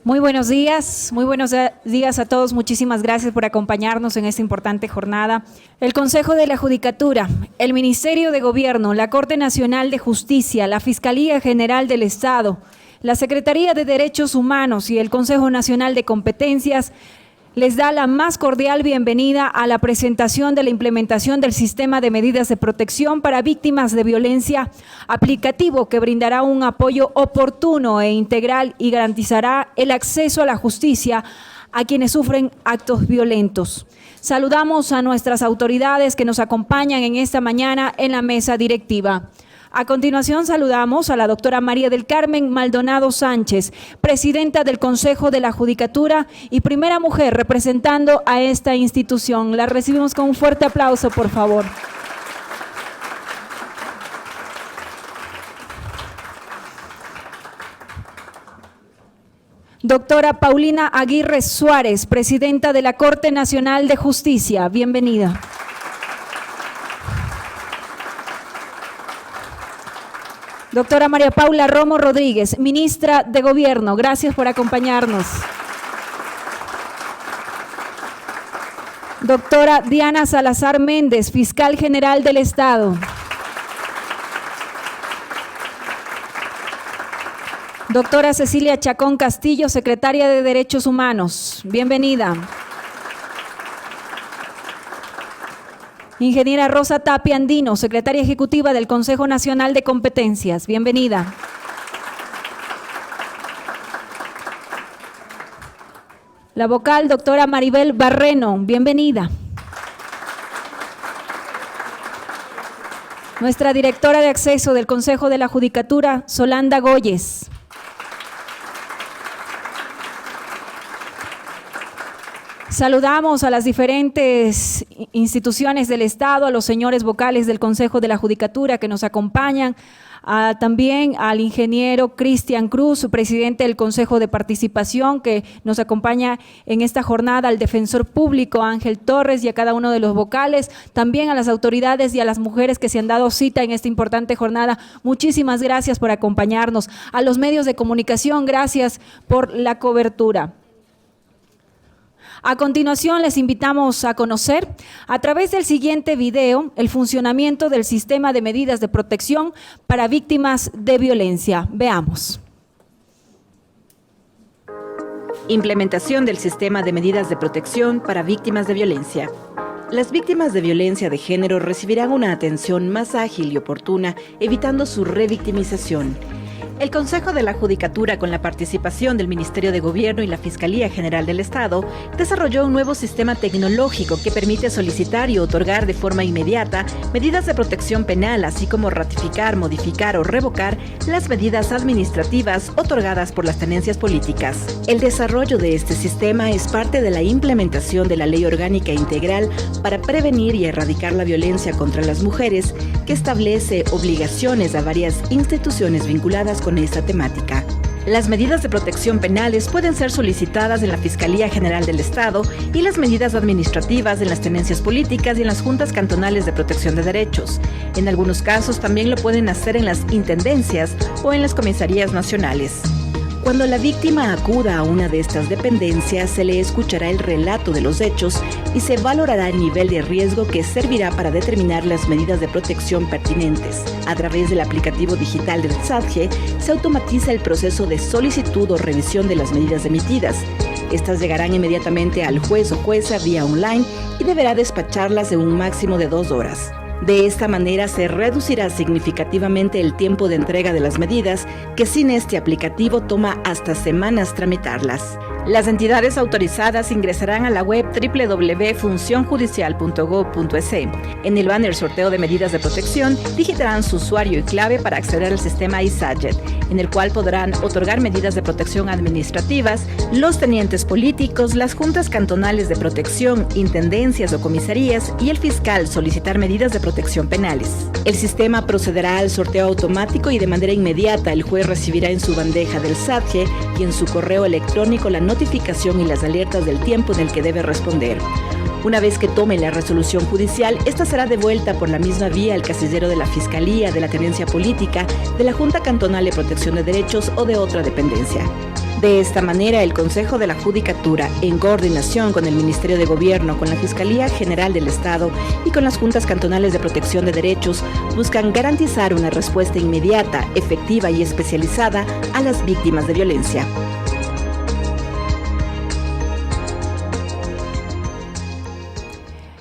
Muy buenos días a todos. Muchísimas gracias por acompañarnos en esta importante jornada. El Consejo de la Judicatura, el Ministerio de Gobierno, la Corte Nacional de Justicia, la Fiscalía General del Estado, la Secretaría de Derechos Humanos y el Consejo Nacional de Competencias les da la más cordial bienvenida a la presentación de la implementación del sistema de medidas de protección para víctimas de violencia aplicativo que brindará un apoyo oportuno e integral y garantizará el acceso a la justicia a quienes sufren actos violentos. Saludamos a nuestras autoridades que nos acompañan en esta mañana en la mesa directiva. A continuación saludamos a la doctora María del Carmen Maldonado Sánchez, presidenta del Consejo de la Judicatura y primera mujer representando a esta institución. La recibimos con un fuerte aplauso, por favor. Doctora Paulina Aguirre Suárez, presidenta de la Corte Nacional de Justicia. Bienvenida. Doctora María Paula Romo Rodríguez, ministra de Gobierno, gracias por acompañarnos. Doctora Diana Salazar Méndez, fiscal general del Estado. Doctora Cecilia Chacón Castillo, secretaria de Derechos Humanos, bienvenida. Ingeniera Rosa Tapia Andino, secretaria ejecutiva del Consejo Nacional de Competencias. Bienvenida. La vocal, doctora Maribel Barreno. Bienvenida. Nuestra directora de acceso del Consejo de la Judicatura, Solanda Goyes. Saludamos a las diferentes instituciones del Estado, a los señores vocales del Consejo de la Judicatura que nos acompañan, también al ingeniero Cristian Cruz, presidente del Consejo de Participación, que nos acompaña en esta jornada, al defensor público Ángel Torres y a cada uno de los vocales, también a las autoridades y a las mujeres que se han dado cita en esta importante jornada. Muchísimas gracias por acompañarnos. A los medios de comunicación, gracias por la cobertura. A continuación, les invitamos a conocer, a través del siguiente video, el funcionamiento del sistema de medidas de protección para víctimas de violencia. Veamos. Implementación del sistema de medidas de protección para víctimas de violencia. Las víctimas de violencia de género recibirán una atención más ágil y oportuna, evitando su revictimización. El Consejo de la Judicatura, con la participación del Ministerio de Gobierno y la Fiscalía General del Estado, desarrolló un nuevo sistema tecnológico que permite solicitar y otorgar de forma inmediata medidas de protección penal, así como ratificar, modificar o revocar las medidas administrativas otorgadas por las tenencias políticas. El desarrollo de este sistema es parte de la implementación de la Ley Orgánica Integral para prevenir y erradicar la violencia contra las mujeres, que establece obligaciones a varias instituciones vinculadas con esta temática. Las medidas de protección penales pueden ser solicitadas en la Fiscalía General del Estado y las medidas administrativas en las tenencias políticas y en las juntas cantonales de protección de derechos. En algunos casos también lo pueden hacer en las intendencias o en las comisarías nacionales. Cuando la víctima acuda a una de estas dependencias, se le escuchará el relato de los hechos y se valorará el nivel de riesgo que servirá para determinar las medidas de protección pertinentes. A través del aplicativo digital del SADGE, se automatiza el proceso de solicitud o revisión de las medidas emitidas. Estas llegarán inmediatamente al juez o jueza vía online y deberá despacharlas en un máximo de 2 horas. De esta manera se reducirá significativamente el tiempo de entrega de las medidas, que sin este aplicativo toma hasta semanas tramitarlas. Las entidades autorizadas ingresarán a la web www.funcionjudicial.gov.es. En el banner sorteo de medidas de protección, digitarán su usuario y clave para acceder al sistema iSadget, en el cual podrán otorgar medidas de protección administrativas los tenientes políticos, las juntas cantonales de protección, intendencias o comisarías y el fiscal solicitar medidas de protección penales. El sistema procederá al sorteo automático y de manera inmediata el juez recibirá en su bandeja del SADGE y en su correo electrónico la notificación y las alertas del tiempo en el que debe responder. Una vez que tome la resolución judicial, esta será devuelta por la misma vía al casillero de la Fiscalía, de la Tenencia Política, de la Junta Cantonal de Protección de Derechos o de otra dependencia. De esta manera, el Consejo de la Judicatura, en coordinación con el Ministerio de Gobierno, con la Fiscalía General del Estado y con las Juntas Cantonales de Protección de Derechos, buscan garantizar una respuesta inmediata, efectiva y especializada a las víctimas de violencia.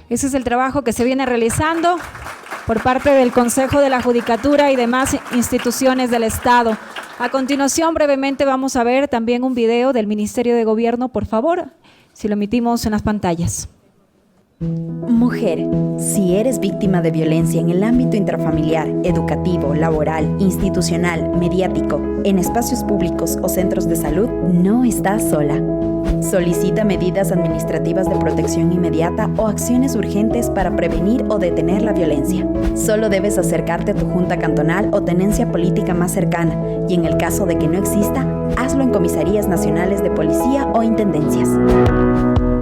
Ese es el trabajo que se viene realizando por parte del Consejo de la Judicatura y demás instituciones del Estado. A continuación, brevemente, vamos a ver también un video del Ministerio de Gobierno, por favor, si lo emitimos en las pantallas. Mujer, si eres víctima de violencia en el ámbito intrafamiliar, educativo, laboral, institucional, mediático, en espacios públicos o centros de salud, no estás sola. Solicita medidas administrativas de protección inmediata o acciones urgentes para prevenir o detener la violencia. Solo debes acercarte a tu junta cantonal o tenencia política más cercana y en el caso de que no exista, hazlo en comisarías nacionales de policía o intendencias.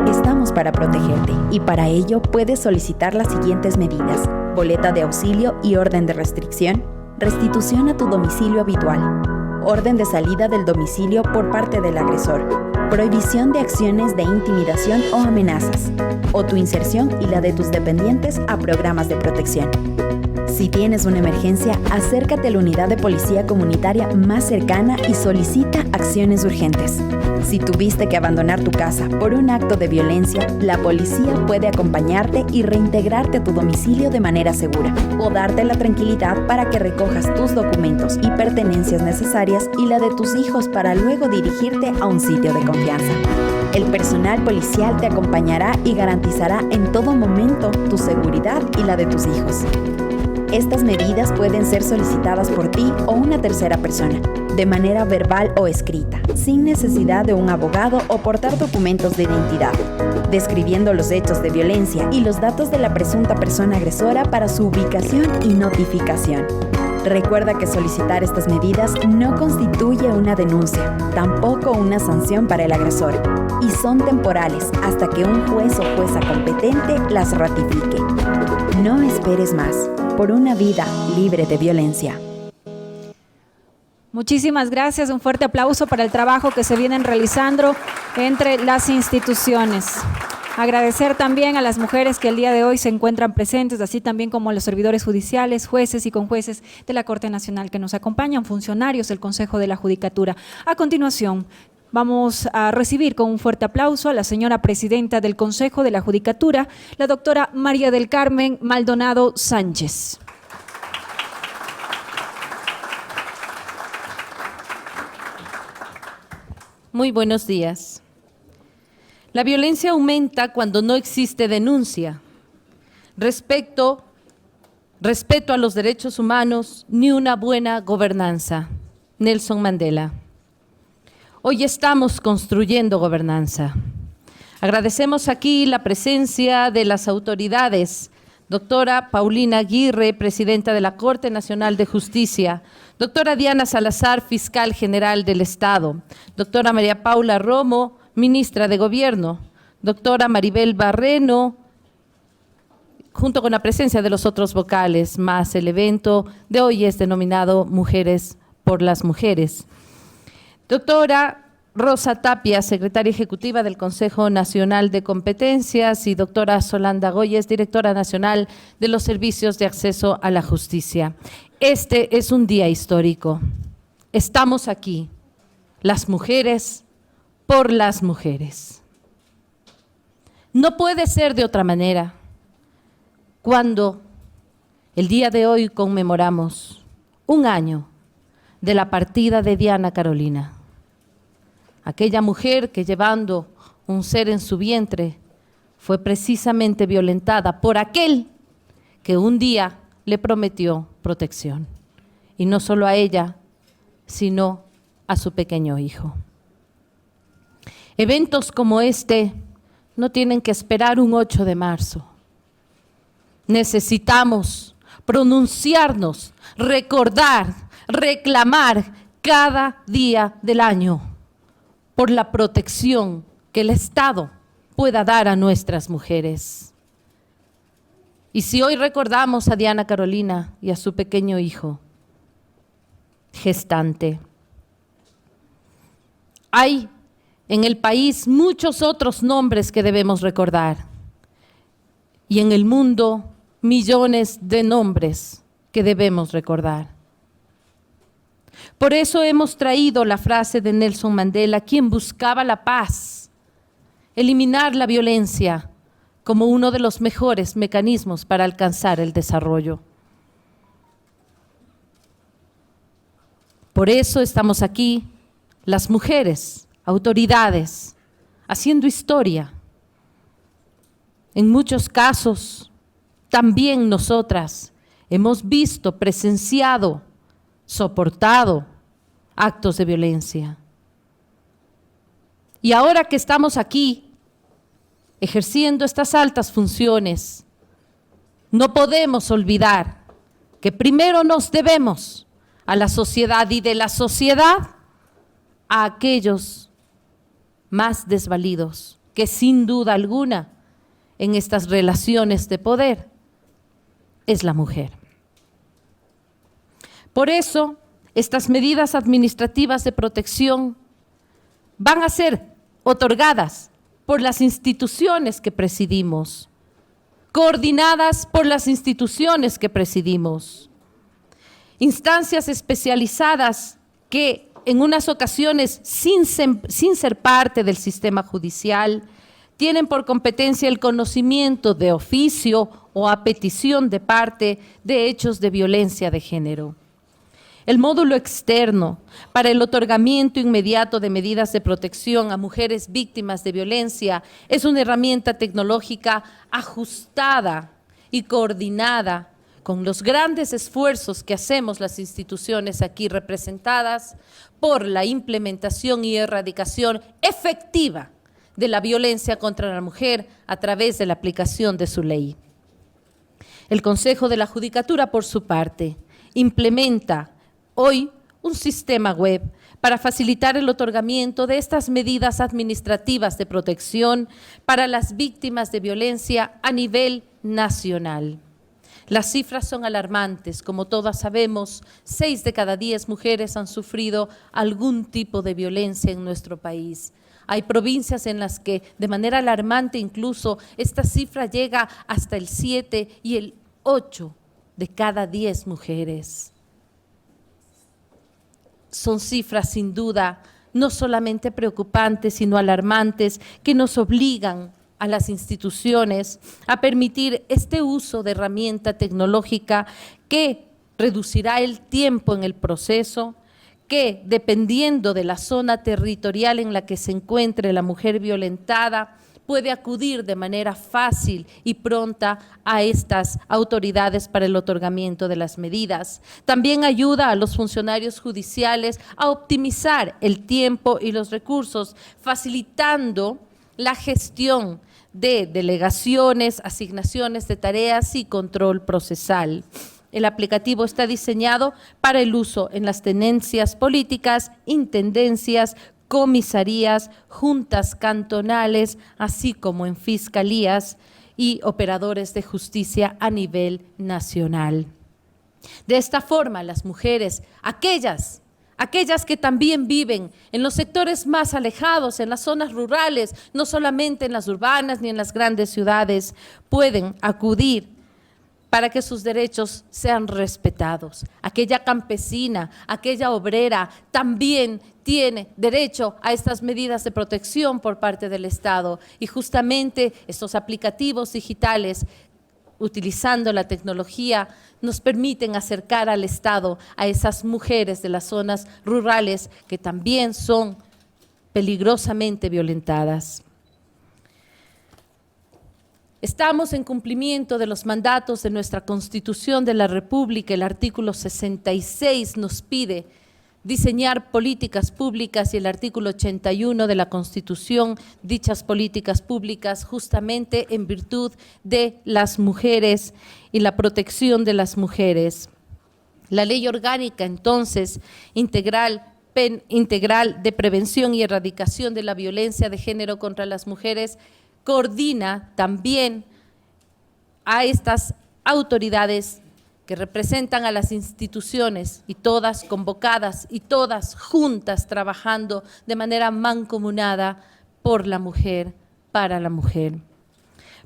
Estamos para protegerte y para ello puedes solicitar las siguientes medidas: boleta de auxilio y orden de restricción, restitución a tu domicilio habitual, orden de salida del domicilio por parte del agresor, prohibición de acciones de intimidación o amenazas, o tu inserción y la de tus dependientes a programas de protección. Si tienes una emergencia, acércate a la unidad de policía comunitaria más cercana y solicita acciones urgentes. Si tuviste que abandonar tu casa por un acto de violencia, la policía puede acompañarte y reintegrarte a tu domicilio de manera segura, o darte la tranquilidad para que recojas tus documentos y pertenencias necesarias y la de tus hijos para luego dirigirte a un sitio de confianza. El personal policial te acompañará y garantizará en todo momento tu seguridad y la de tus hijos. Estas medidas pueden ser solicitadas por ti o una tercera persona, de manera verbal o escrita, sin necesidad de un abogado o portar documentos de identidad, describiendo los hechos de violencia y los datos de la presunta persona agresora para su ubicación y notificación. Recuerda que solicitar estas medidas no constituye una denuncia, tampoco una sanción para el agresor, y son temporales hasta que un juez o jueza competente las ratifique. No esperes más, por una vida libre de violencia. Muchísimas gracias, un fuerte aplauso para el trabajo que se vienen realizando entre las instituciones. Agradecer también a las mujeres que el día de hoy se encuentran presentes, así también como a los servidores judiciales, jueces y conjueces de la Corte Nacional que nos acompañan, funcionarios del Consejo de la Judicatura. A continuación, vamos a recibir con un fuerte aplauso a la señora presidenta del Consejo de la Judicatura, la doctora María del Carmen Maldonado Sánchez. Muy buenos días. La violencia aumenta cuando no existe denuncia. Respeto a los derechos humanos ni una buena gobernanza. Nelson Mandela. Hoy estamos construyendo gobernanza. Agradecemos aquí la presencia de las autoridades, doctora Paulina Aguirre, presidenta de la Corte Nacional de Justicia, doctora Diana Salazar, fiscal general del Estado, doctora María Paula Romo, ministra de Gobierno, doctora Maribel Barreno, junto con la presencia de los otros vocales, más el evento de hoy es denominado Mujeres por las Mujeres. Doctora Rosa Tapia, secretaria ejecutiva del Consejo Nacional de Competencias, y doctora Solanda Goyes, directora nacional de los Servicios de Acceso a la Justicia. Este es un día histórico. Estamos aquí, las mujeres por las mujeres. No puede ser de otra manera. Cuando el día de hoy conmemoramos un año de la partida de Diana Carolina, aquella mujer que llevando un ser en su vientre fue precisamente violentada por aquel que un día le prometió protección. Y no solo a ella, sino a su pequeño hijo. Eventos como este no tienen que esperar un 8 de marzo. Necesitamos pronunciarnos, recordar, reclamar cada día del año por la protección que el Estado pueda dar a nuestras mujeres. Y si hoy recordamos a Diana Carolina y a su pequeño hijo, gestante, hay en el país muchos otros nombres que debemos recordar. Y en el mundo, millones de nombres que debemos recordar. Por eso hemos traído la frase de Nelson Mandela, quien buscaba la paz, eliminar la violencia como uno de los mejores mecanismos para alcanzar el desarrollo. Por eso estamos aquí, las mujeres, autoridades, haciendo historia. En muchos casos, también nosotras hemos visto, presenciado, soportado actos de violencia. Y ahora que estamos aquí, ejerciendo estas altas funciones, no podemos olvidar que primero nos debemos a la sociedad y de la sociedad a aquellos más desvalidos, que sin duda alguna en estas relaciones de poder es la mujer. Por eso, estas medidas administrativas de protección van a ser otorgadas por las instituciones que presidimos, coordinadas por las instituciones que presidimos, instancias especializadas que en unas ocasiones, sin ser parte del sistema judicial, tienen por competencia el conocimiento de oficio o a petición de parte de hechos de violencia de género. El módulo externo para el otorgamiento inmediato de medidas de protección a mujeres víctimas de violencia es una herramienta tecnológica ajustada y coordinada con los grandes esfuerzos que hacemos las instituciones aquí representadas por la implementación y erradicación efectiva de la violencia contra la mujer a través de la aplicación de su ley. El Consejo de la Judicatura, por su parte, implementa hoy un sistema web para facilitar el otorgamiento de estas medidas administrativas de protección para las víctimas de violencia a nivel nacional. Las cifras son alarmantes, como todas sabemos, 6 de cada 10 mujeres han sufrido algún tipo de violencia en nuestro país. Hay provincias en las que, de manera alarmante incluso, esta cifra llega hasta el 7 y el 8 de cada 10 mujeres. Son cifras sin duda no solamente preocupantes, sino alarmantes, que nos obligan a las instituciones a permitir este uso de herramienta tecnológica que reducirá el tiempo en el proceso, que dependiendo de la zona territorial en la que se encuentre la mujer violentada, puede acudir de manera fácil y pronta a estas autoridades para el otorgamiento de las medidas. También ayuda a los funcionarios judiciales a optimizar el tiempo y los recursos, facilitando la gestión de delegaciones, asignaciones de tareas y control procesal. El aplicativo está diseñado para el uso en las tenencias políticas, intendencias, comisarías, juntas cantonales, así como en fiscalías y operadores de justicia a nivel nacional. De esta forma, las mujeres, aquellas que también viven en los sectores más alejados, en las zonas rurales, no solamente en las urbanas ni en las grandes ciudades, pueden acudir para que sus derechos sean respetados. Aquella campesina, aquella obrera también tiene derecho a estas medidas de protección por parte del Estado, y justamente estos aplicativos digitales, utilizando la tecnología, nos permiten acercar al Estado a esas mujeres de las zonas rurales que también son peligrosamente violentadas. Estamos en cumplimiento de los mandatos de nuestra Constitución de la República. El artículo 66 nos pide diseñar políticas públicas y el artículo 81 de la Constitución, dichas políticas públicas justamente en virtud de las mujeres y la protección de las mujeres. La Ley Orgánica, entonces, integral de prevención y erradicación de la violencia de género contra las mujeres, coordina también a estas autoridades que representan a las instituciones y todas convocadas y todas juntas trabajando de manera mancomunada por la mujer, para la mujer.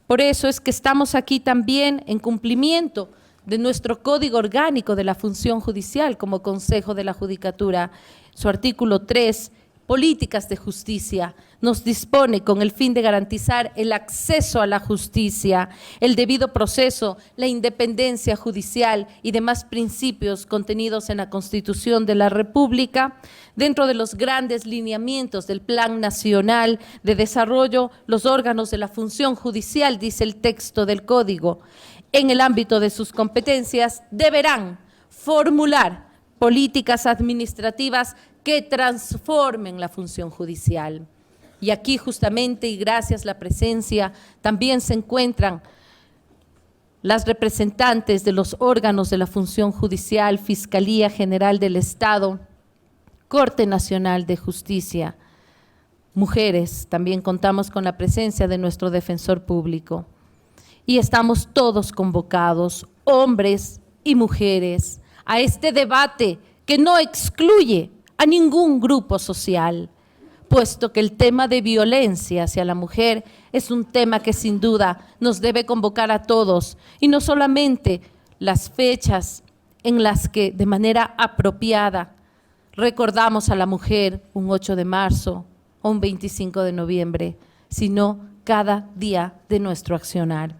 Por eso es que estamos aquí también en cumplimiento de nuestro Código Orgánico de la Función Judicial como Consejo de la Judicatura. Su artículo 3, Políticas de Justicia, nos dispone con el fin de garantizar el acceso a la justicia, el debido proceso, la independencia judicial y demás principios contenidos en la Constitución de la República, dentro de los grandes lineamientos del Plan Nacional de Desarrollo, los órganos de la función judicial, dice el texto del Código, en el ámbito de sus competencias, deberán formular políticas administrativas que transformen la función judicial. Y aquí justamente, y gracias a la presencia, también se encuentran las representantes de los órganos de la función judicial, Fiscalía General del Estado, Corte Nacional de Justicia, mujeres, también contamos con la presencia de nuestro defensor público. Y estamos todos convocados, hombres y mujeres, a este debate que no excluye a ningún grupo social, puesto que el tema de violencia hacia la mujer es un tema que sin duda nos debe convocar a todos, y no solamente las fechas en las que de manera apropiada recordamos a la mujer un 8 de marzo o un 25 de noviembre, sino cada día de nuestro accionar.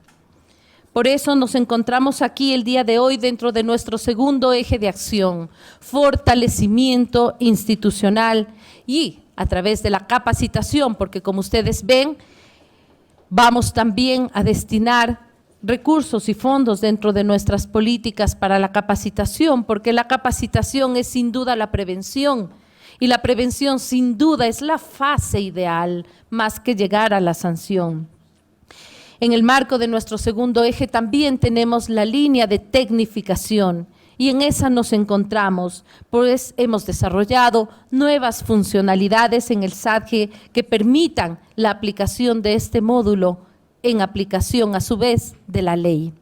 Por eso nos encontramos aquí el día de hoy dentro de nuestro segundo eje de acción, fortalecimiento institucional y a través de la capacitación, porque como ustedes ven, vamos también a destinar recursos y fondos dentro de nuestras políticas para la capacitación, porque la capacitación es sin duda la prevención, y la prevención sin duda es la fase ideal, más que llegar a la sanción. En el marco de nuestro segundo eje también tenemos la línea de tecnificación y en esa nos encontramos, pues hemos desarrollado nuevas funcionalidades en el SADGE que permitan la aplicación de este módulo en aplicación a su vez de la ley.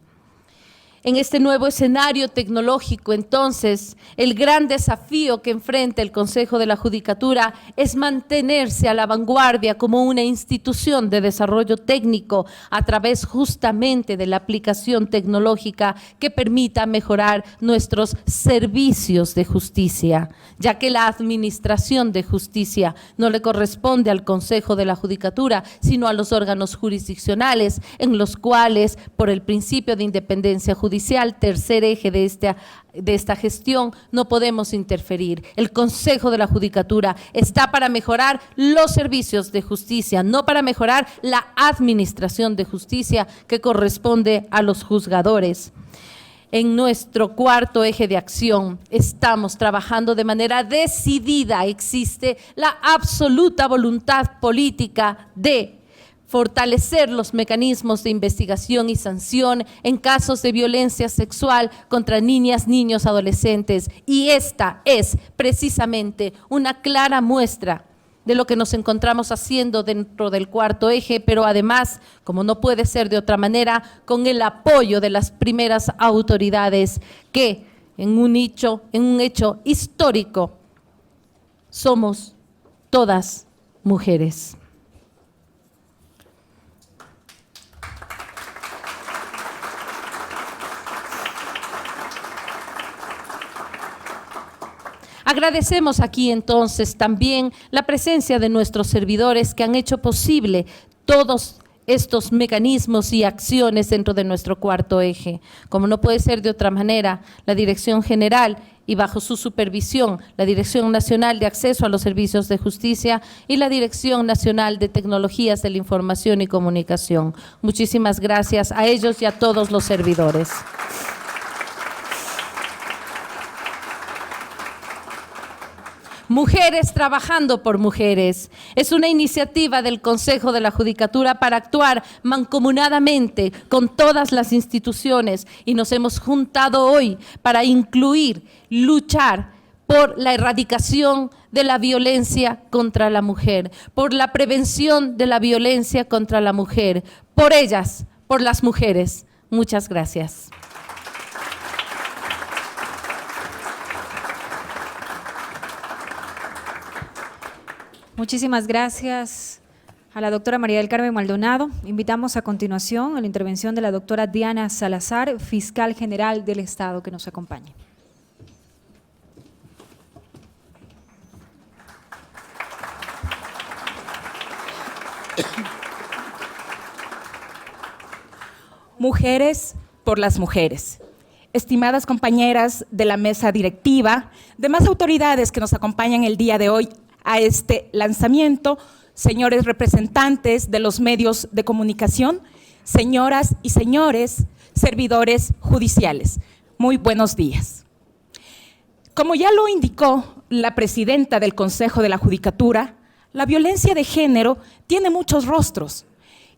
En este nuevo escenario tecnológico, entonces, el gran desafío que enfrenta el Consejo de la Judicatura es mantenerse a la vanguardia como una institución de desarrollo técnico a través justamente de la aplicación tecnológica que permita mejorar nuestros servicios de justicia, ya que la administración de justicia no le corresponde al Consejo de la Judicatura, sino a los órganos jurisdiccionales, en los cuales, por el principio de independencia judicial, tercer eje de esta gestión, no podemos interferir. El Consejo de la Judicatura está para mejorar los servicios de justicia, no para mejorar la administración de justicia que corresponde a los juzgadores. En nuestro cuarto eje de acción estamos trabajando de manera decidida. Existe la absoluta voluntad política de fortalecer los mecanismos de investigación y sanción en casos de violencia sexual contra niñas, niños, adolescentes. Y esta es precisamente una clara muestra de lo que nos encontramos haciendo dentro del cuarto eje, pero además, como no puede ser de otra manera, con el apoyo de las primeras autoridades que en un hecho histórico somos todas mujeres. Agradecemos aquí entonces también la presencia de nuestros servidores que han hecho posible todos estos mecanismos y acciones dentro de nuestro cuarto eje. Como no puede ser de otra manera, la Dirección General y bajo su supervisión, la Dirección Nacional de Acceso a los Servicios de Justicia y la Dirección Nacional de Tecnologías de la Información y Comunicación. Muchísimas gracias a ellos y a todos los servidores. Mujeres trabajando por mujeres. Es una iniciativa del Consejo de la Judicatura para actuar mancomunadamente con todas las instituciones y nos hemos juntado hoy para incluir, luchar por la erradicación de la violencia contra la mujer, por la prevención de la violencia contra la mujer, por ellas, por las mujeres. Muchas gracias. Muchísimas gracias a la doctora María del Carmen Maldonado. Invitamos a continuación a la intervención de la doctora Diana Salazar, fiscal general del Estado, que nos acompañe. Mujeres por las mujeres. Estimadas compañeras de la mesa directiva, demás autoridades que nos acompañan el día de hoy a este lanzamiento, señores representantes de los medios de comunicación, señoras y señores servidores judiciales, muy buenos días. Como ya lo indicó la presidenta del Consejo de la Judicatura, la violencia de género tiene muchos rostros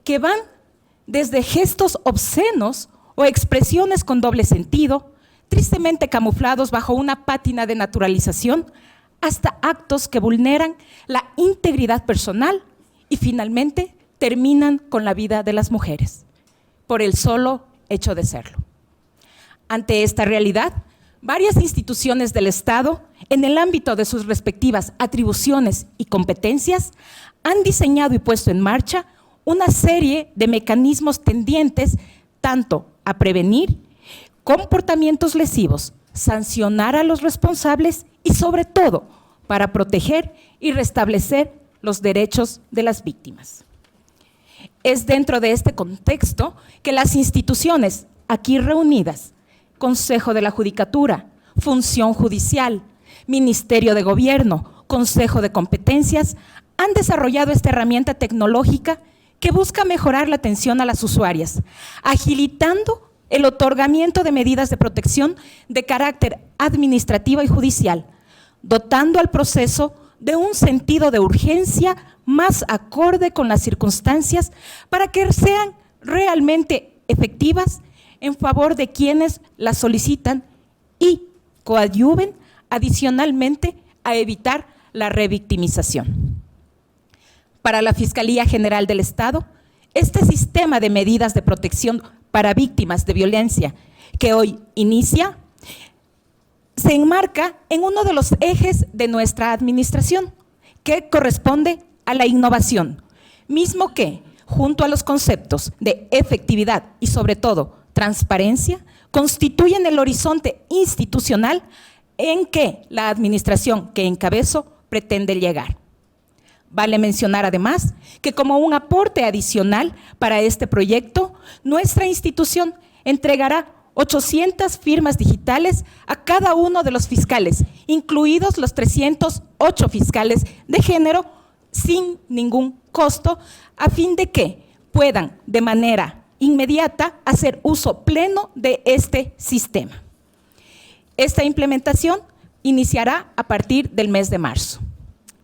que van desde gestos obscenos o expresiones con doble sentido, tristemente camuflados bajo una pátina de naturalización, hasta actos que vulneran la integridad personal y finalmente terminan con la vida de las mujeres, por el solo hecho de serlo. Ante esta realidad, varias instituciones del Estado, en el ámbito de sus respectivas atribuciones y competencias, han diseñado y puesto en marcha una serie de mecanismos tendientes tanto a prevenir comportamientos lesivos, sancionar a los responsables y sobre todo para proteger y restablecer los derechos de las víctimas. Es dentro de este contexto que las instituciones aquí reunidas, Consejo de la Judicatura, Función Judicial, Ministerio de Gobierno, Consejo de Competencias, han desarrollado esta herramienta tecnológica que busca mejorar la atención a las usuarias, agilitando el otorgamiento de medidas de protección de carácter administrativo y judicial, dotando al proceso de un sentido de urgencia más acorde con las circunstancias para que sean realmente efectivas en favor de quienes las solicitan y coadyuven adicionalmente a evitar la revictimización. Para la Fiscalía General del Estado, este sistema de medidas de protección para víctimas de violencia que hoy inicia, se enmarca en uno de los ejes de nuestra administración, que corresponde a la innovación, mismo que, junto a los conceptos de efectividad y sobre todo transparencia, constituyen el horizonte institucional en que la administración que encabezo pretende llegar. Vale mencionar además que como un aporte adicional para este proyecto, nuestra institución entregará 800 firmas digitales a cada uno de los fiscales, incluidos los 308 fiscales de género, sin ningún costo, a fin de que puedan de manera inmediata hacer uso pleno de este sistema. Esta implementación iniciará a partir del mes de marzo.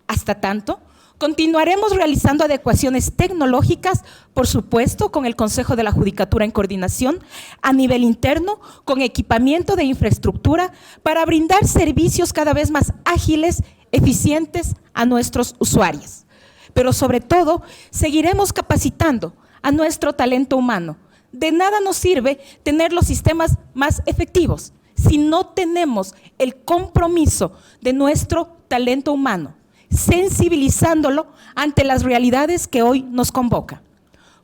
Hasta tanto, continuaremos realizando adecuaciones tecnológicas, por supuesto, con el Consejo de la Judicatura en coordinación a nivel interno, con equipamiento de infraestructura para brindar servicios cada vez más ágiles, eficientes a nuestros usuarios. Pero sobre todo, seguiremos capacitando a nuestro talento humano. De nada nos sirve tener los sistemas más efectivos si no tenemos el compromiso de nuestro talento humano, sensibilizándolo ante las realidades que hoy nos convocan,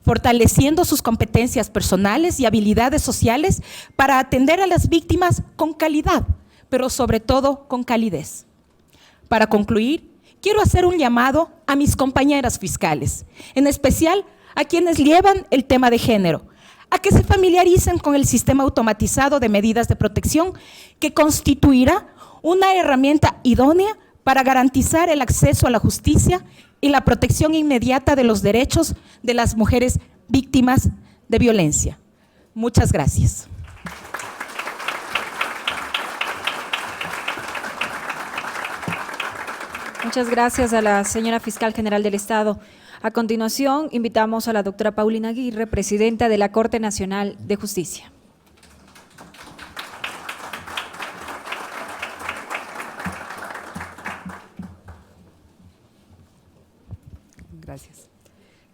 fortaleciendo sus competencias personales y habilidades sociales para atender a las víctimas con calidad, pero sobre todo con calidez. Para concluir, quiero hacer un llamado a mis compañeras fiscales, en especial a quienes llevan el tema de género, a que se familiaricen con el sistema automatizado de medidas de protección que constituirá una herramienta idónea para garantizar el acceso a la justicia y la protección inmediata de los derechos de las mujeres víctimas de violencia. Muchas gracias. Muchas gracias a la señora Fiscal General del Estado. A continuación, invitamos a la doctora Paulina Aguirre, presidenta de la Corte Nacional de Justicia. Gracias.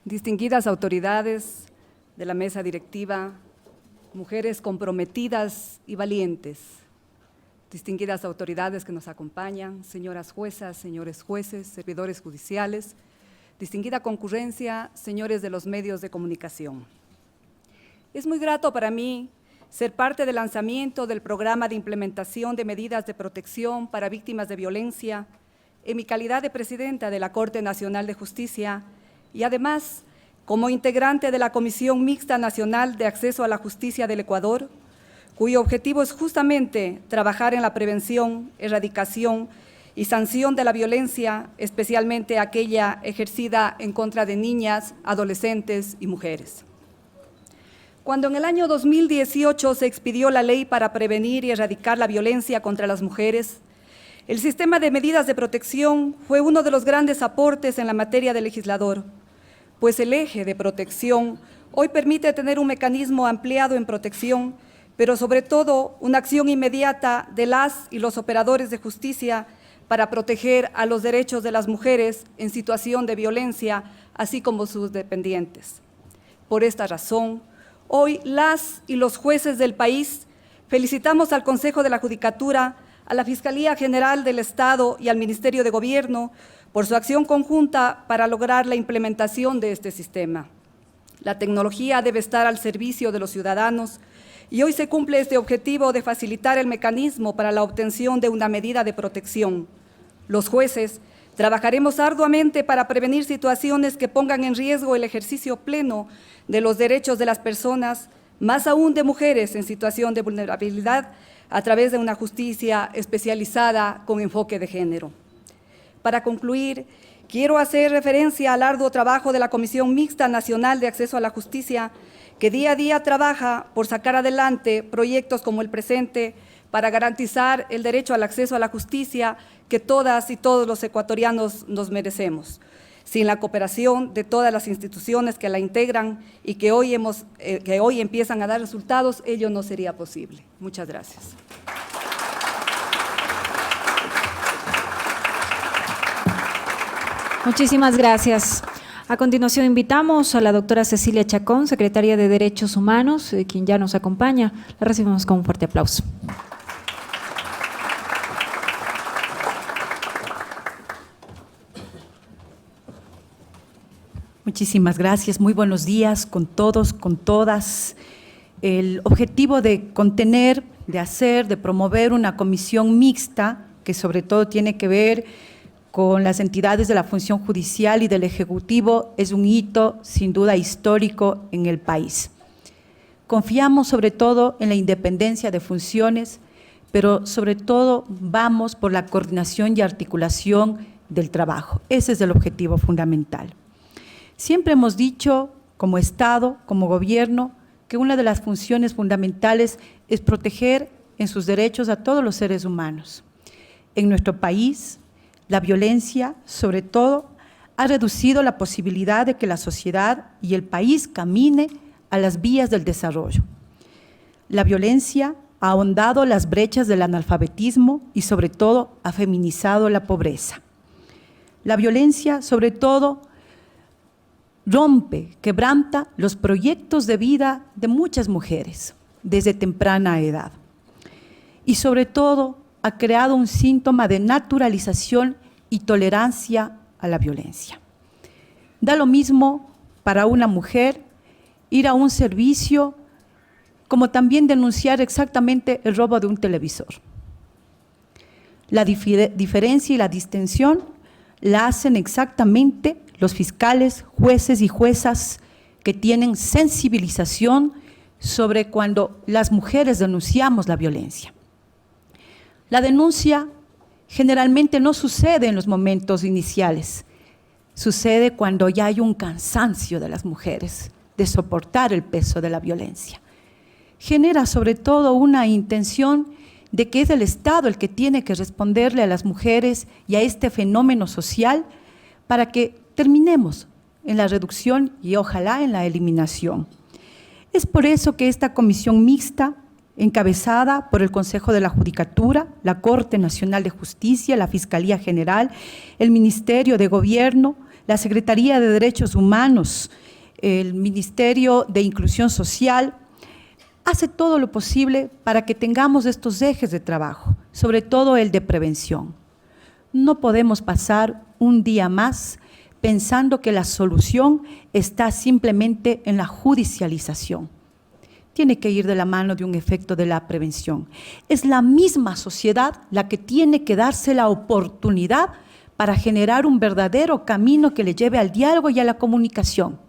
Distinguidas autoridades de la mesa directiva, mujeres comprometidas y valientes, distinguidas autoridades que nos acompañan, señoras juezas, señores jueces, servidores judiciales, distinguida concurrencia, señores de los medios de comunicación. Es muy grato para mí ser parte del lanzamiento del programa de implementación de medidas de protección para víctimas de violencia en mi calidad de presidenta de la Corte Nacional de Justicia y además como integrante de la Comisión Mixta Nacional de Acceso a la Justicia del Ecuador, cuyo objetivo es justamente trabajar en la prevención, erradicación y sanción de la violencia, especialmente aquella ejercida en contra de niñas, adolescentes y mujeres. Cuando en el año 2018 se expidió la ley para prevenir y erradicar la violencia contra las mujeres, el sistema de medidas de protección fue uno de los grandes aportes en la materia del legislador, pues el eje de protección hoy permite tener un mecanismo ampliado en protección, pero sobre todo una acción inmediata de las y los operadores de justicia para proteger a los derechos de las mujeres en situación de violencia, así como sus dependientes. Por esta razón, hoy las y los jueces del país felicitamos al Consejo de la Judicatura, a la Fiscalía General del Estado y al Ministerio de Gobierno por su acción conjunta para lograr la implementación de este sistema. La tecnología debe estar al servicio de los ciudadanos y hoy se cumple este objetivo de facilitar el mecanismo para la obtención de una medida de protección. Los jueces trabajaremos arduamente para prevenir situaciones que pongan en riesgo el ejercicio pleno de los derechos de las personas, más aún de mujeres en situación de vulnerabilidad, a través de una justicia especializada con enfoque de género. Para concluir, quiero hacer referencia al arduo trabajo de la Comisión Mixta Nacional de Acceso a la Justicia, que día a día trabaja por sacar adelante proyectos como el presente para garantizar el derecho al acceso a la justicia que todas y todos los ecuatorianos nos merecemos. Sin la cooperación de todas las instituciones que la integran y que hoy empiezan a dar resultados, ello no sería posible. Muchas gracias. Muchísimas gracias. A continuación invitamos a la doctora Cecilia Chacón, secretaria de Derechos Humanos, quien ya nos acompaña. La recibimos con un fuerte aplauso. Muchísimas gracias, muy buenos días con todos, con todas. El objetivo de contener, de hacer, de promover una comisión mixta, que sobre todo tiene que ver con las entidades de la función judicial y del Ejecutivo, es un hito sin duda histórico en el país. Confiamos sobre todo en la independencia de funciones, pero sobre todo vamos por la coordinación y articulación del trabajo. Ese es el objetivo fundamental. Siempre hemos dicho, como Estado, como gobierno, que una de las funciones fundamentales es proteger en sus derechos a todos los seres humanos. En nuestro país, la violencia, sobre todo, ha reducido la posibilidad de que la sociedad y el país camine a las vías del desarrollo. La violencia ha ahondado las brechas del analfabetismo y, sobre todo, ha feminizado la pobreza. La violencia, sobre todo, rompe, quebranta los proyectos de vida de muchas mujeres desde temprana edad. Y sobre todo ha creado un síntoma de naturalización y tolerancia a la violencia. Da lo mismo para una mujer ir a un servicio como también denunciar exactamente el robo de un televisor. La diferencia y la distinción la hacen exactamente los fiscales, jueces y juezas que tienen sensibilización sobre cuando las mujeres denunciamos la violencia. La denuncia generalmente no sucede en los momentos iniciales, sucede cuando ya hay un cansancio de las mujeres de soportar el peso de la violencia. Genera sobre todo una intención de que es el Estado el que tiene que responderle a las mujeres y a este fenómeno social para que terminemos en la reducción y ojalá en la eliminación. Es por eso que esta comisión mixta, encabezada por el Consejo de la Judicatura, la Corte Nacional de Justicia, la Fiscalía General, el Ministerio de Gobierno, la Secretaría de Derechos Humanos, el Ministerio de Inclusión Social, hace todo lo posible para que tengamos estos ejes de trabajo, sobre todo el de prevención. No podemos pasar un día más pensando que la solución está simplemente en la judicialización. Tiene que ir de la mano de un efecto de la prevención. Es la misma sociedad la que tiene que darse la oportunidad para generar un verdadero camino que le lleve al diálogo y a la comunicación.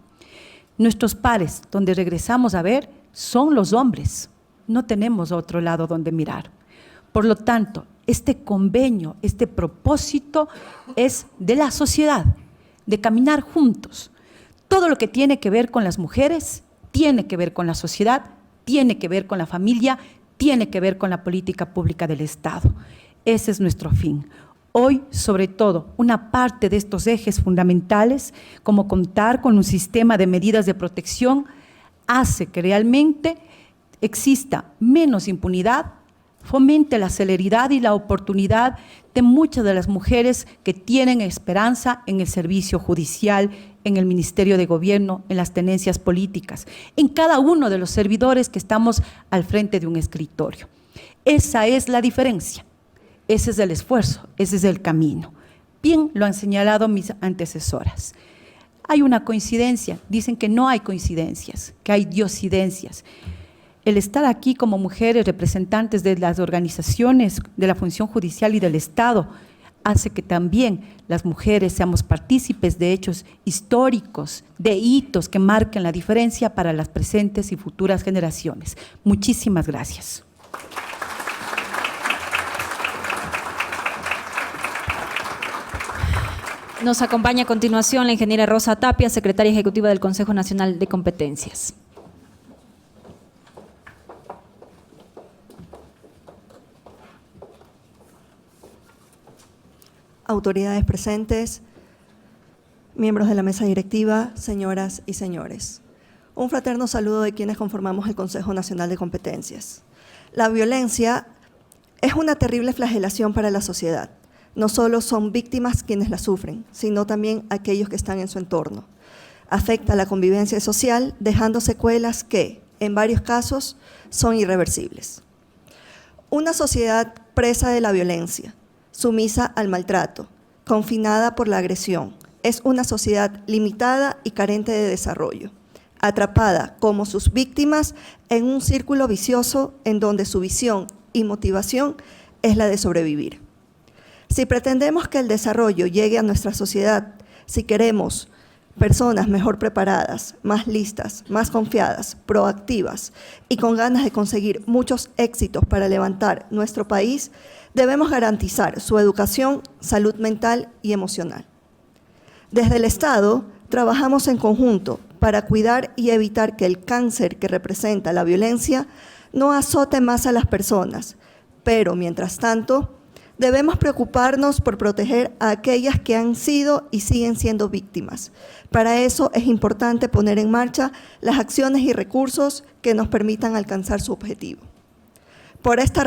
Nuestros pares, donde regresamos a ver, son los hombres. No tenemos otro lado donde mirar. Por lo tanto, este convenio, este propósito es de la sociedad, de caminar juntos. Todo lo que tiene que ver con las mujeres, tiene que ver con la sociedad, tiene que ver con la familia, tiene que ver con la política pública del Estado. Ese es nuestro fin. Hoy, sobre todo, una parte de estos ejes fundamentales, como contar con un sistema de medidas de protección, hace que realmente exista menos impunidad, fomente la celeridad y la oportunidad de muchas de las mujeres que tienen esperanza en el servicio judicial, en el Ministerio de Gobierno, en las tenencias políticas, en cada uno de los servidores que estamos al frente de un escritorio. Esa es la diferencia, ese es el esfuerzo, ese es el camino. Bien lo han señalado mis antecesoras. Hay una coincidencia, dicen que no hay coincidencias, que hay diosidencias. El estar aquí como mujeres representantes de las organizaciones de la función judicial y del Estado hace que también las mujeres seamos partícipes de hechos históricos, de hitos que marquen la diferencia para las presentes y futuras generaciones. Muchísimas gracias. Nos acompaña a continuación la ingeniera Rosa Tapia, secretaria ejecutiva del Consejo Nacional de Competencias. Autoridades presentes, miembros de la mesa directiva, señoras y señores. Un fraterno saludo de quienes conformamos el Consejo Nacional de Competencias. La violencia es una terrible flagelación para la sociedad. No solo son víctimas quienes la sufren, sino también aquellos que están en su entorno. Afecta la convivencia social, dejando secuelas que, en varios casos, son irreversibles. Una sociedad presa de la violencia, sumisa al maltrato, confinada por la agresión, es una sociedad limitada y carente de desarrollo, atrapada como sus víctimas en un círculo vicioso en donde su visión y motivación es la de sobrevivir. Si pretendemos que el desarrollo llegue a nuestra sociedad, si queremos personas mejor preparadas, más listas, más confiadas, proactivas y con ganas de conseguir muchos éxitos para levantar nuestro país, debemos garantizar su educación, salud mental y emocional. Desde el Estado, trabajamos en conjunto para cuidar y evitar que el cáncer que representa la violencia no azote más a las personas, pero mientras tanto, debemos preocuparnos por proteger a aquellas que han sido y siguen siendo víctimas. Para eso es importante poner en marcha las acciones y recursos que nos permitan alcanzar su objetivo. Por esta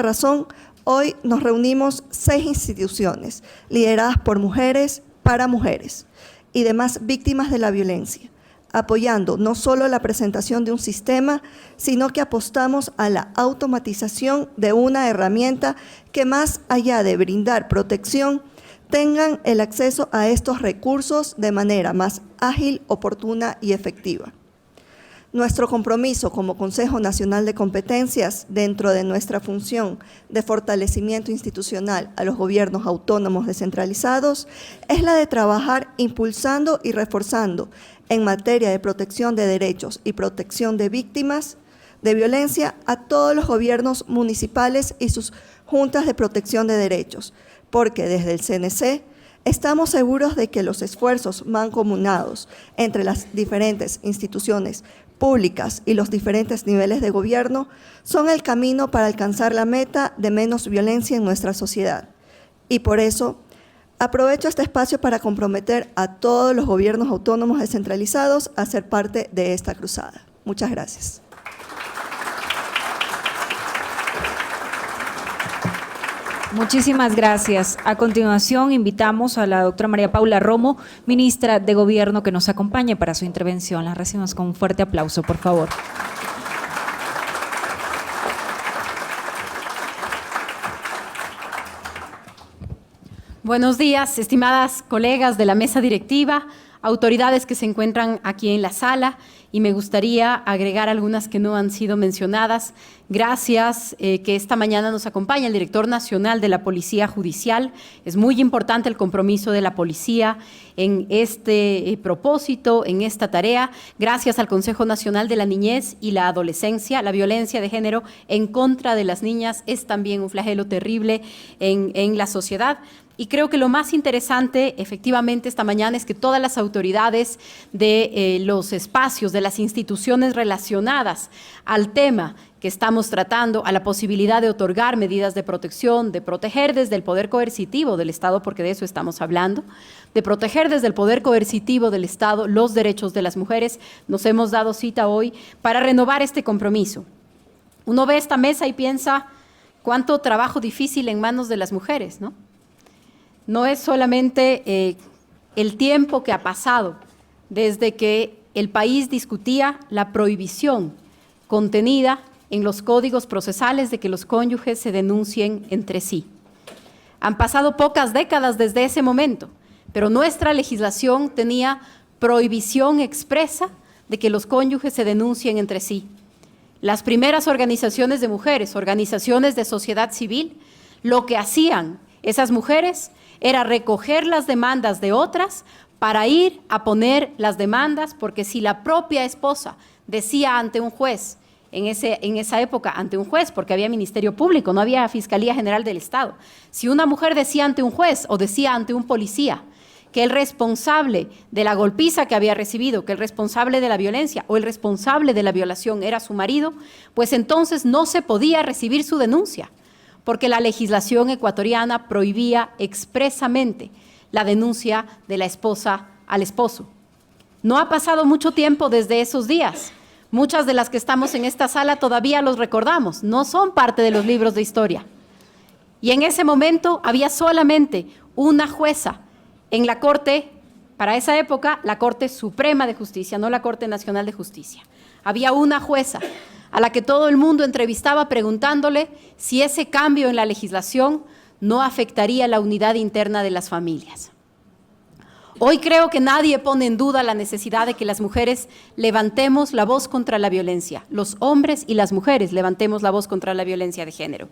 razón, hoy nos reunimos 6 instituciones lideradas por mujeres, para mujeres y demás víctimas de la violencia, apoyando no solo la presentación de un sistema, sino que apostamos a la automatización de una herramienta que más allá de brindar protección, tengan el acceso a estos recursos de manera más ágil, oportuna y efectiva. Nuestro compromiso como Consejo Nacional de Competencias, dentro de nuestra función de fortalecimiento institucional a los gobiernos autónomos descentralizados, es la de trabajar impulsando y reforzando en materia de protección de derechos y protección de víctimas de violencia a todos los gobiernos municipales y sus juntas de protección de derechos, porque desde el CNC estamos seguros de que los esfuerzos mancomunados entre las diferentes instituciones públicas y los diferentes niveles de gobierno son el camino para alcanzar la meta de menos violencia en nuestra sociedad. Y por eso, aprovecho este espacio para comprometer a todos los gobiernos autónomos descentralizados a ser parte de esta cruzada. Muchas gracias. Muchísimas gracias. A continuación, invitamos a la doctora María Paula Romo, ministra de Gobierno, que nos acompañe para su intervención. La recibimos con un fuerte aplauso, por favor. Buenos días, estimadas colegas de la mesa directiva, autoridades que se encuentran aquí en la sala, y me gustaría agregar algunas que no han sido mencionadas. Gracias que esta mañana nos acompaña el director nacional de la Policía Judicial. Es muy importante el compromiso de la policía en este propósito, en esta tarea. Gracias al Consejo Nacional de la Niñez y la Adolescencia. La violencia de género en contra de las niñas es también un flagelo terrible en la sociedad. Y creo que lo más interesante, efectivamente, esta mañana es que todas las autoridades de los espacios, de las instituciones relacionadas al tema que estamos tratando, a la posibilidad de otorgar medidas de protección, de proteger desde el poder coercitivo del Estado, porque de eso estamos hablando, de proteger desde el poder coercitivo del Estado los derechos de las mujeres. Nos hemos dado cita hoy para renovar este compromiso. Uno ve esta mesa y piensa cuánto trabajo difícil en manos de las mujeres, ¿no? No es solamente el tiempo que ha pasado desde que el país discutía la prohibición contenida en los códigos procesales de que los cónyuges se denuncien entre sí. Han pasado pocas décadas desde ese momento, pero nuestra legislación tenía prohibición expresa de que los cónyuges se denuncien entre sí. Las primeras organizaciones de mujeres, organizaciones de sociedad civil, lo que hacían esas mujeres era recoger las demandas de otras para ir a poner las demandas, porque si la propia esposa decía ante un juez, en esa época ante un juez, porque había Ministerio Público, no había Fiscalía General del Estado, si una mujer decía ante un juez o decía ante un policía que el responsable de la golpiza que había recibido, que el responsable de la violencia o el responsable de la violación era su marido, pues entonces no se podía recibir su denuncia, porque la legislación ecuatoriana prohibía expresamente la denuncia de la esposa al esposo. No ha pasado mucho tiempo desde esos días. Muchas de las que estamos en esta sala todavía los recordamos, no son parte de los libros de historia. Y en ese momento había solamente una jueza en la Corte, para esa época, la Corte Suprema de Justicia, no la Corte Nacional de Justicia. Había una jueza a la que todo el mundo entrevistaba preguntándole si ese cambio en la legislación no afectaría la unidad interna de las familias. Hoy creo que nadie pone en duda la necesidad de que las mujeres levantemos la voz contra la violencia. Los hombres y las mujeres levantemos la voz contra la violencia de género.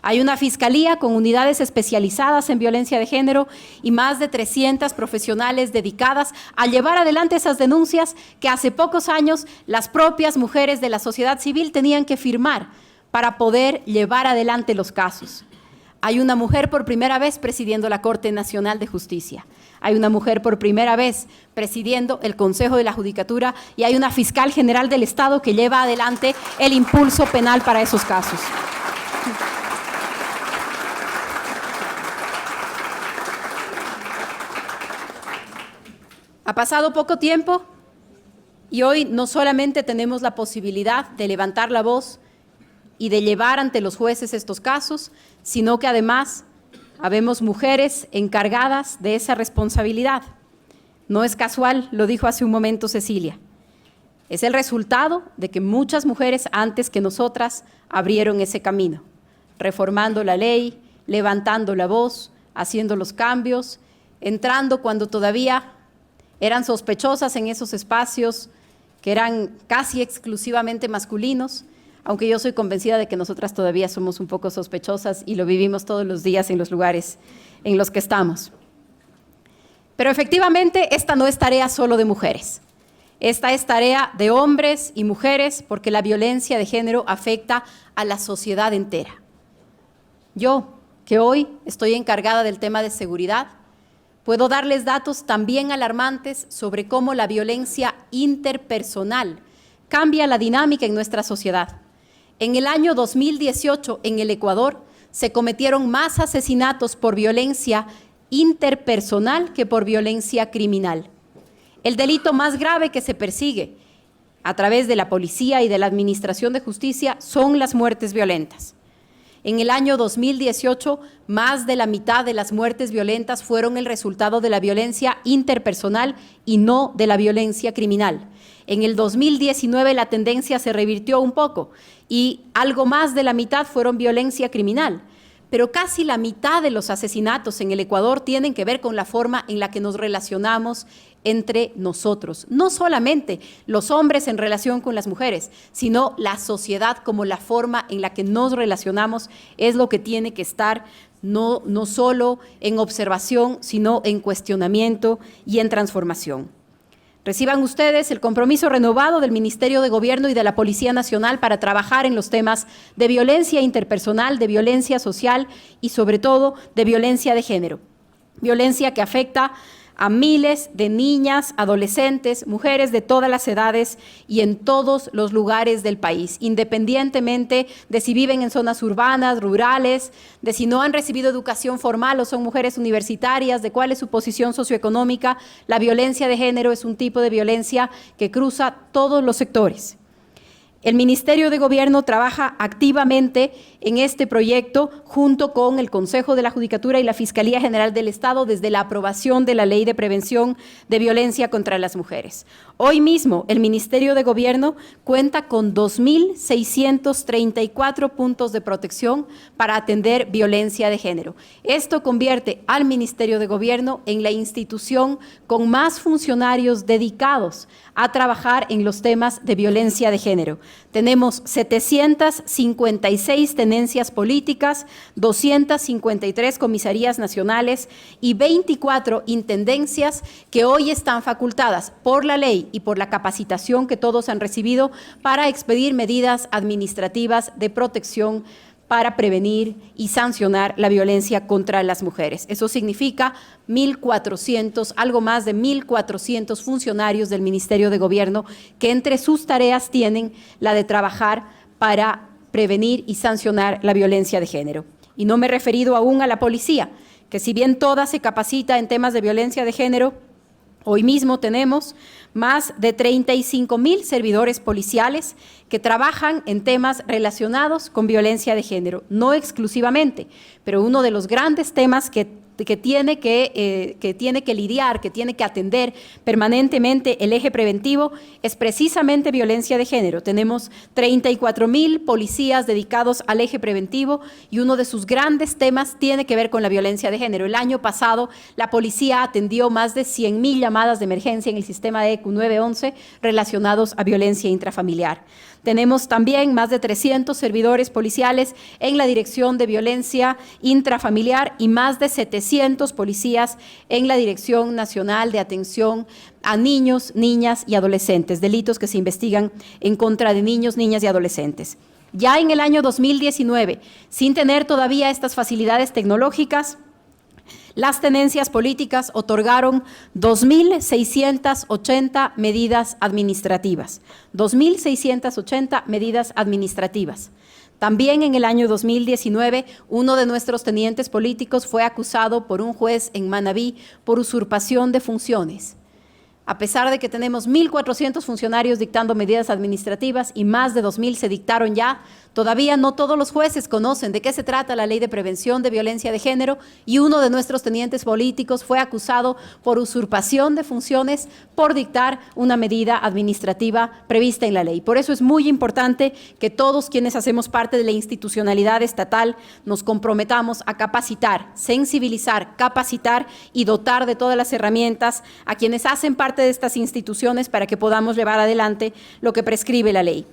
Hay una fiscalía con unidades especializadas en violencia de género y más de 300 profesionales dedicadas a llevar adelante esas denuncias que hace pocos años las propias mujeres de la sociedad civil tenían que firmar para poder llevar adelante los casos. Hay una mujer por primera vez presidiendo la Corte Nacional de Justicia. Hay una mujer por primera vez presidiendo el Consejo de la Judicatura y hay una fiscal general del Estado que lleva adelante el impulso penal para esos casos. Ha pasado poco tiempo y hoy no solamente tenemos la posibilidad de levantar la voz y de llevar ante los jueces estos casos, sino que además habemos mujeres encargadas de esa responsabilidad. No es casual, lo dijo hace un momento Cecilia. Es el resultado de que muchas mujeres antes que nosotras abrieron ese camino, reformando la ley, levantando la voz, haciendo los cambios, entrando cuando todavía eran sospechosas en esos espacios que eran casi exclusivamente masculinos, aunque yo soy convencida de que nosotras todavía somos un poco sospechosas y lo vivimos todos los días en los lugares en los que estamos. Pero efectivamente esta no es tarea solo de mujeres. Esta es tarea de hombres y mujeres porque la violencia de género afecta a la sociedad entera. Yo, que hoy estoy encargada del tema de seguridad, puedo darles datos también alarmantes sobre cómo la violencia interpersonal cambia la dinámica en nuestra sociedad. En el año 2018, en el Ecuador, se cometieron más asesinatos por violencia interpersonal que por violencia criminal. El delito más grave que se persigue a través de la policía y de la administración de justicia son las muertes violentas. En el año 2018, más de la mitad de las muertes violentas fueron el resultado de la violencia interpersonal y no de la violencia criminal. En el 2019 la tendencia se revirtió un poco y algo más de la mitad fueron violencia criminal. pero casi la mitad de los asesinatos en el Ecuador tienen que ver con la forma en la que nos relacionamos entre nosotros. No solamente los hombres en relación con las mujeres, sino la sociedad como la forma en la que nos relacionamos es lo que tiene que estar no solo en observación, sino en cuestionamiento y en transformación. Reciban ustedes el compromiso renovado del Ministerio de Gobierno y de la Policía Nacional para trabajar en los temas de violencia interpersonal, de violencia social y sobre todo de violencia de género. Violencia que afecta a miles de niñas, adolescentes, mujeres de todas las edades y en todos los lugares del país, independientemente de si viven en zonas urbanas, rurales, de si no han recibido educación formal o son mujeres universitarias, de cuál es su posición socioeconómica. La violencia de género es un tipo de violencia que cruza todos los sectores. El Ministerio de Gobierno trabaja activamente en este proyecto junto con el Consejo de la Judicatura y la Fiscalía General del Estado desde la aprobación de la Ley de Prevención de Violencia contra las Mujeres. Hoy mismo el Ministerio de Gobierno cuenta con 2.634 puntos de protección para atender violencia de género. Esto convierte al Ministerio de Gobierno en la institución con más funcionarios dedicados a trabajar en los temas de violencia de género. Tenemos 756 tenencias políticas, 253 comisarías nacionales y 24 intendencias que hoy están facultadas por la ley y por la capacitación que todos han recibido para expedir medidas administrativas de protección para prevenir y sancionar la violencia contra las mujeres. Eso significa 1.400, algo más de 1.400 funcionarios del Ministerio de Gobierno que entre sus tareas tienen la de trabajar para prevenir y sancionar la violencia de género. Y no me he referido aún a la policía, que si bien toda se capacita en temas de violencia de género, hoy mismo tenemos más de 35,000 servidores policiales que trabajan en temas relacionados con violencia de género, no exclusivamente, pero uno de los grandes temas que tiene que lidiar, que tiene que atender permanentemente el eje preventivo es precisamente violencia de género. Tenemos 34,000 policías dedicados al eje preventivo y uno de sus grandes temas tiene que ver con la violencia de género. El año pasado la policía atendió más de 100,000 llamadas de emergencia en el sistema de ECU 911 relacionados a violencia intrafamiliar. Tenemos también más de 300 servidores policiales en la Dirección de Violencia Intrafamiliar y más de 700 policías en la Dirección Nacional de Atención a Niños, Niñas y Adolescentes, delitos que se investigan en contra de niños, niñas y adolescentes. Ya en el año 2019, sin tener todavía estas facilidades tecnológicas, las tenencias políticas otorgaron 2.680 medidas administrativas. 2.680 medidas administrativas. También en el año 2019, uno de nuestros tenientes políticos fue acusado por un juez en Manabí por usurpación de funciones. A pesar de que tenemos 1.400 funcionarios dictando medidas administrativas y más de 2.000 se dictaron ya, todavía no todos los jueces conocen de qué se trata la Ley de Prevención de Violencia de Género y uno de nuestros tenientes políticos fue acusado por usurpación de funciones por dictar una medida administrativa prevista en la ley. Por eso es muy importante que todos quienes hacemos parte de la institucionalidad estatal nos comprometamos a capacitar, sensibilizar, capacitar y dotar de todas las herramientas a quienes hacen parte de estas instituciones para que podamos llevar adelante lo que prescribe la ley.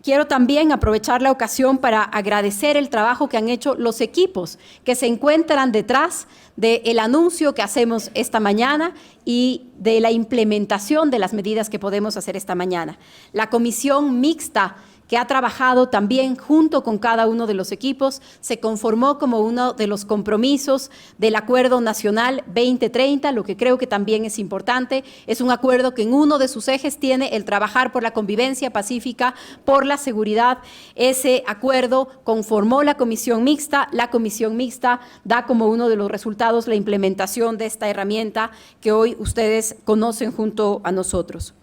Quiero también aprovechar la ocasión para agradecer el trabajo que han hecho los equipos que se encuentran detrás del anuncio que hacemos esta mañana y de la implementación de las medidas que podemos hacer esta mañana. La comisión mixta que ha trabajado también junto con cada uno de los equipos, se conformó como uno de los compromisos del Acuerdo Nacional 2030, lo que creo que también es importante. Es un acuerdo que en uno de sus ejes tiene el trabajar por la convivencia pacífica, por la seguridad. Ese acuerdo conformó la comisión mixta da como uno de los resultados la implementación de esta herramienta que hoy ustedes conocen junto a nosotros.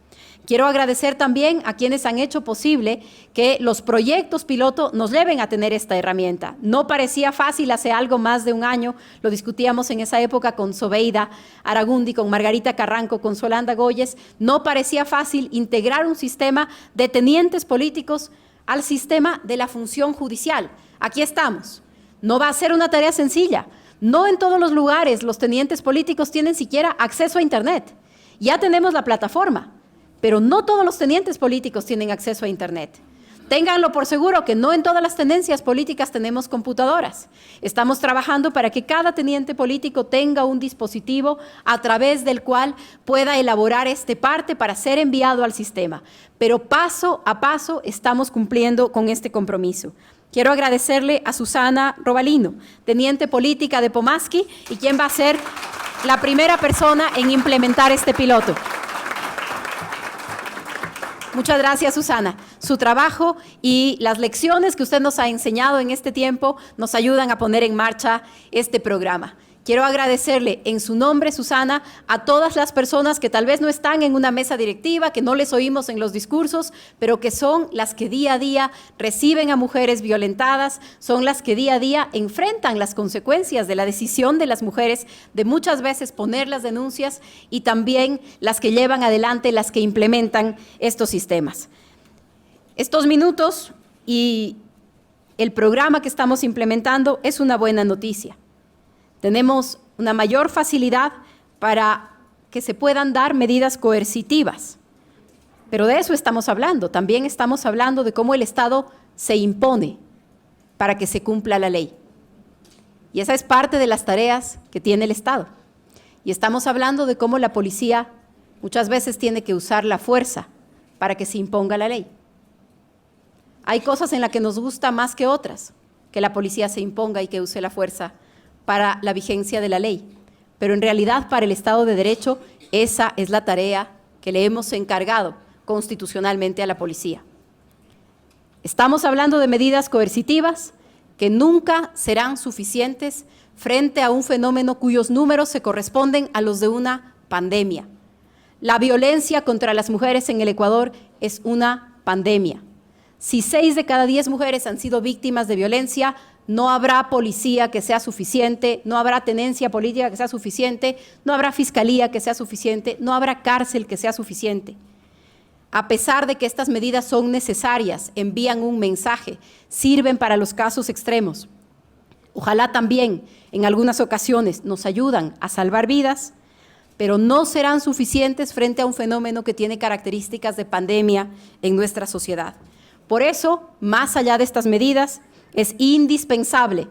Quiero agradecer también a quienes han hecho posible que los proyectos piloto nos lleven a tener esta herramienta. No parecía fácil hace algo más de un año, lo discutíamos en esa época con Sobeida Aragundi, con Margarita Carranco, con Solanda Goyes, no parecía fácil integrar un sistema de tenientes políticos al sistema de la función judicial. Aquí estamos. No va a ser una tarea sencilla. No en todos los lugares los tenientes políticos tienen siquiera acceso a Internet. Ya tenemos la plataforma, pero no todos los tenientes políticos tienen acceso a Internet. Ténganlo por seguro que no en todas las tenencias políticas tenemos computadoras. Estamos trabajando para que cada teniente político tenga un dispositivo a través del cual pueda elaborar este parte para ser enviado al sistema. Pero paso a paso estamos cumpliendo con este compromiso. Quiero agradecerle a Susana Robalino, teniente política de Pomaski, y quien va a ser la primera persona en implementar este piloto. Muchas gracias, Susana. Su trabajo y las lecciones que usted nos ha enseñado en este tiempo nos ayudan a poner en marcha este programa. Quiero agradecerle en su nombre, Susana, a todas las personas que tal vez no están en una mesa directiva, que no les oímos en los discursos, pero que son las que día a día reciben a mujeres violentadas, son las que día a día enfrentan las consecuencias de la decisión de las mujeres de muchas veces poner las denuncias, y también las que llevan adelante, las que implementan estos sistemas. Estos minutos y el programa que estamos implementando es una buena noticia. Tenemos una mayor facilidad para que se puedan dar medidas coercitivas. Pero de eso estamos hablando. También estamos hablando de cómo el Estado se impone para que se cumpla la ley. Y esa es parte de las tareas que tiene el Estado. Y estamos hablando de cómo la policía muchas veces tiene que usar la fuerza para que se imponga la ley. Hay cosas en las que nos gusta más que otras, que la policía se imponga y que use la fuerza para la vigencia de la ley. Pero en realidad, para el Estado de Derecho, esa es la tarea que le hemos encargado constitucionalmente a la policía. Estamos hablando de medidas coercitivas que nunca serán suficientes frente a un fenómeno cuyos números se corresponden a los de una pandemia. La violencia contra las mujeres en el Ecuador es una pandemia. Si 6 de cada 10 mujeres han sido víctimas de violencia, no habrá policía que sea suficiente, no habrá tenencia política que sea suficiente, no habrá fiscalía que sea suficiente, no habrá cárcel que sea suficiente. A pesar de que estas medidas son necesarias, envían un mensaje, sirven para los casos extremos. Ojalá también en algunas ocasiones nos ayudan a salvar vidas, pero no serán suficientes frente a un fenómeno que tiene características de pandemia en nuestra sociedad. Por eso, más allá de estas medidas, es indispensable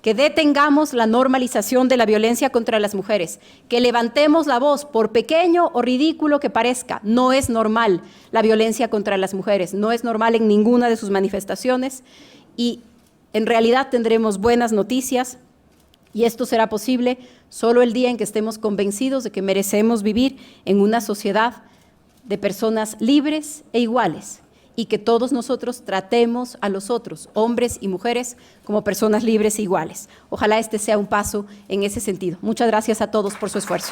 que detengamos la normalización de la violencia contra las mujeres, que levantemos la voz, por pequeño o ridículo que parezca. No es normal la violencia contra las mujeres, no es normal en ninguna de sus manifestaciones, y en realidad tendremos buenas noticias, y esto será posible solo el día en que estemos convencidos de que merecemos vivir en una sociedad de personas libres e iguales, y que todos nosotros tratemos a los otros, hombres y mujeres, como personas libres e iguales. Ojalá este sea un paso en ese sentido. Muchas gracias a todos por su esfuerzo.